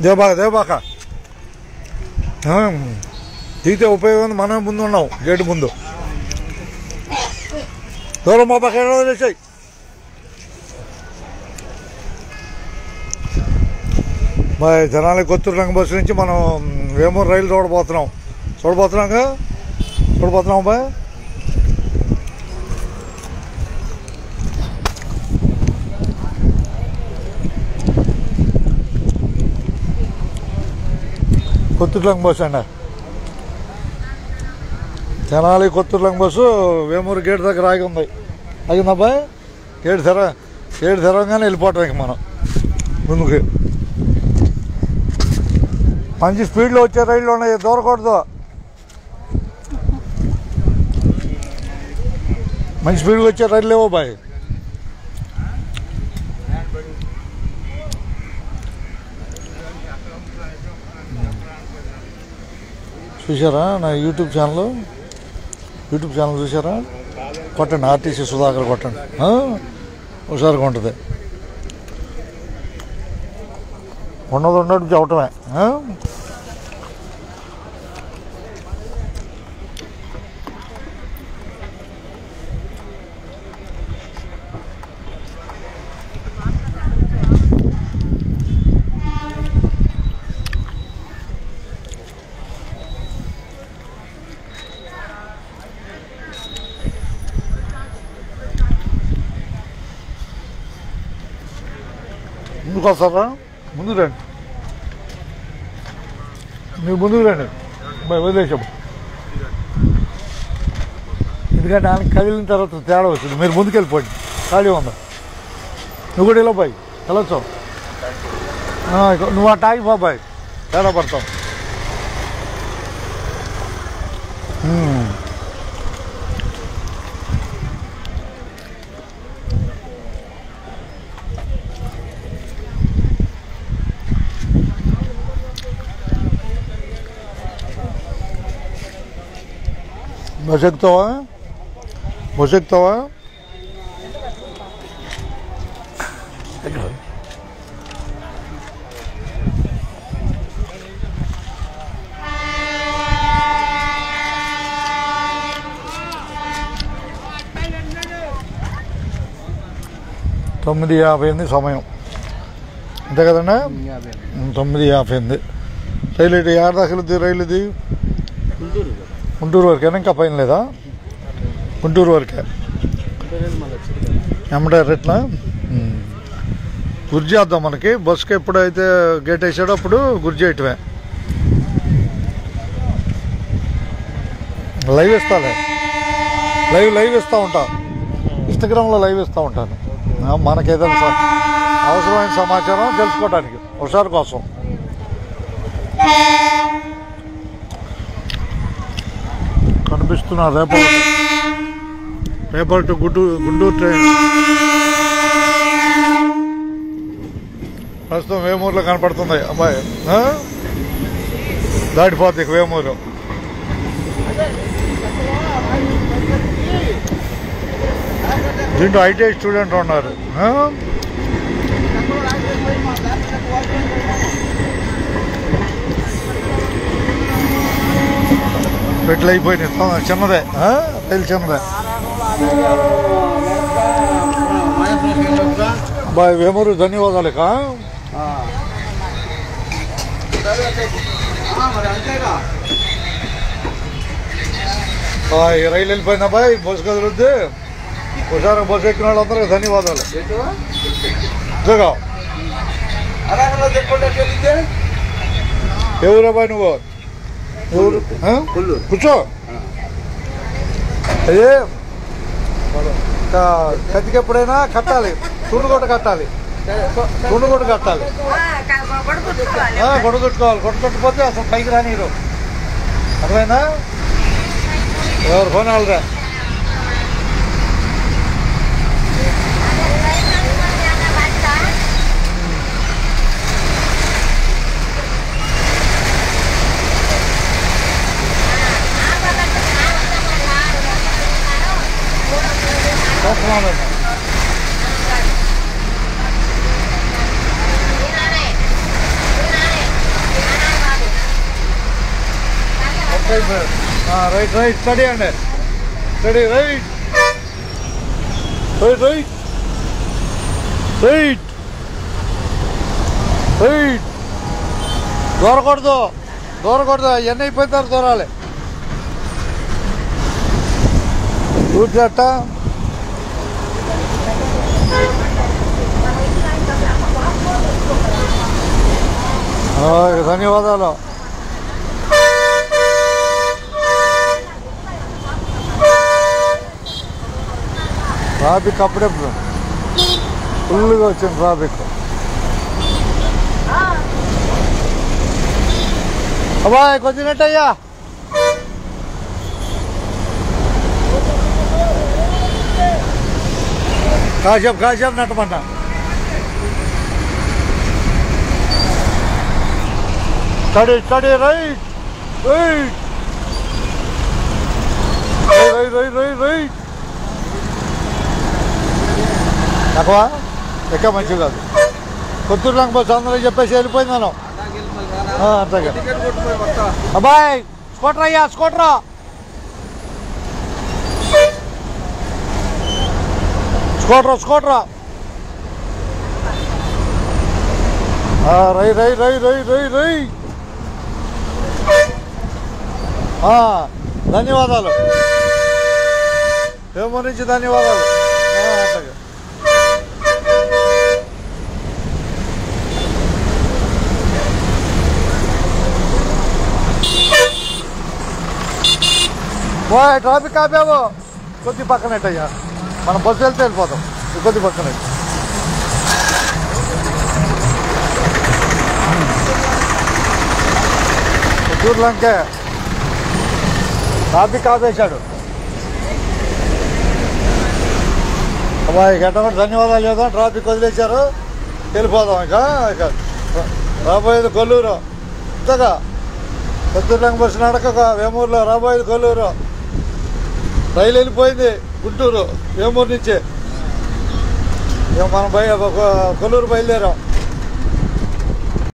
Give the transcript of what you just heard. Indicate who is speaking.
Speaker 1: దేవబాక దిగితే ఉపయోగం ఉంది. మనం ముందు ఉన్నాం గేటు ముందు. దూరం మా పక్క వదిలేసాయి. మరి జనాలకి కొత్తూరు రంగ బస్సు నుంచి మనం వేమూరు రైలు చూడబోతున్నాం. చూడబోతున్నాం బాయ్. కొత్తూరు రంగ బస్సు అండి. తెనాలి కొత్తూరు రంగ బస్సు వేమూరు గేట్ దగ్గర ఆగి ఉంది. ఆగిందబ్బాయి. గేటు తెరవగానే వెళ్ళిపోవటం ఇంక మనం ముందుకి. మంచి స్పీడ్లో వచ్చే రైళ్ళు ఉన్నాయి, దూరకూడదు. మంచి స్పీడ్లో వచ్చే రైళ్ళు లేవో బాయ్. చూసారా నా యూట్యూబ్ ఛానల్ చూసారా? కొట్టండి, ఆర్టీసీ సుధాకర్ కొట్టండి, హుషారుగా ఉంటుంది. ఉన్నట్టు చెప్పటమే. ముందుకు వస్తారా? ముందు రండి, మీరు ముందుకు రండి. వదిలేసాము ఎందుకంటే ఆయన కదిలిన తర్వాత తేడా వచ్చింది. మీరు ముందుకు వెళ్ళిపోండి, ఖాళీ ఉందా. నువ్వు కూడా వెళ్ళిపోయి వెళ్ళొచ్చు. నువ్వు అటు ఆగిపోబాయి, తేడా పడతావు. బస్ ఎక్కుతావా? 9:50 సమయం, అంతే కదండి? 9:50. రైలు ఇటు ఏడు దాకా వెళ్తుంది. రైలు ఇది గుంటూరు వరకేనా? ఇంకా పైన లేదా? గుంటూరు వరకే. ఎమ్మటే రిట్నా గుర్జు చేద్దాం. మనకి బస్సుకి ఎప్పుడైతే గేట్ వేసాడో అప్పుడు గుర్జు చేయటమే. లైవ్ ఇస్తాలే, లైవ్ ఇస్తూ ఉంటా. ఇన్స్టాగ్రామ్లో లైవ్ ఇస్తూ ఉంటాను. మనకేదైనా అవసరమైన సమాచారం తెలుసుకోవడానికి, హుషారు కోసం. కనిపిస్తున్నా రేపటి టు గుంటూరు ట్రైన్ ప్రస్తుతం వేమూరులో కనపడుతుంది. అబ్బాయి దాటిపోతుంది ఇక వేమూరు. దీంట్లో ఐటీఐ స్టూడెంట్ ఉన్నారు. పెట్లు అయిపోయినాయి. చిన్నదే రైలు, చిన్నదే. బాయ్ వేమూరు ధన్యవాదాలు. ఈ రైలు వెళ్ళిపోయిందా బాయ్? బస్సు కదులుద్ది. ఒకసారి బస్సు ఎక్కిన వాళ్ళందరికీ ధన్యవాదాలు. ఎవరా బాయ్ నువ్వు? కూర్చో. అదే కత్తికి ఎప్పుడైనా కట్టాలి, తుండుగొట్ట కట్టాలి, గొడవ చుట్టుకోవాలి. గొడవ చుట్టుపోతే అసలు పైకి రానిరు. అర్థమైనా? ఎవరు కొనాలిరా? రైట్ రైట్ స్టడీ అండి study right right right right right దూరకూడదు దూరకూడదు ఎన్ని అయిపోయిన తర్వాత దూరాలి కూర్చోట ధన్యవాదాలు ట్రాఫిక్ అప్పుడే ఫుల్గా వచ్చింది ట్రాఫిక్ అబ్బాయి కొద్దినట్టయ్యా కాసేపు నట్టమన్నా study right right right right right right తక్కువ ఎక్క మంచిది కాదు కొత్తూరు రంగ బస్సు అందరూ చెప్పేసి వెళ్ళిపోయింది మనం అంతగా అబ్బాయి స్కూటర్ అయ్యా స్కూటరా స్కూటరా రై రై రై రై రై రై ధన్యవాదాలు ఏమో నుంచి ధన్యవాదాలు ట్రాఫిక్ ఆపాము కొద్ది పక్కనట్టయ్యా మనం బస్సు వెళ్తే వెళ్ళిపోతాం కొద్ది పక్కన లంకే ట్రాఫిక్ ఆపేశాడు అబ్బాయి గంట కూడా ధన్యవాదాలు చేద్దాం ట్రాఫిక్ వదిలేశారు వెళ్ళిపోదాం ఇక రాబోయేది కొల్లూరు ఇంతగా కొత్తూరు రంగ బస్సు నడక వేమూరులో రాబోయేది కొల్లూరు రైలు వెళ్ళిపోయింది గుంటూరు వేమూరు నుంచి మనం కొల్లూరు బయలుదేరాం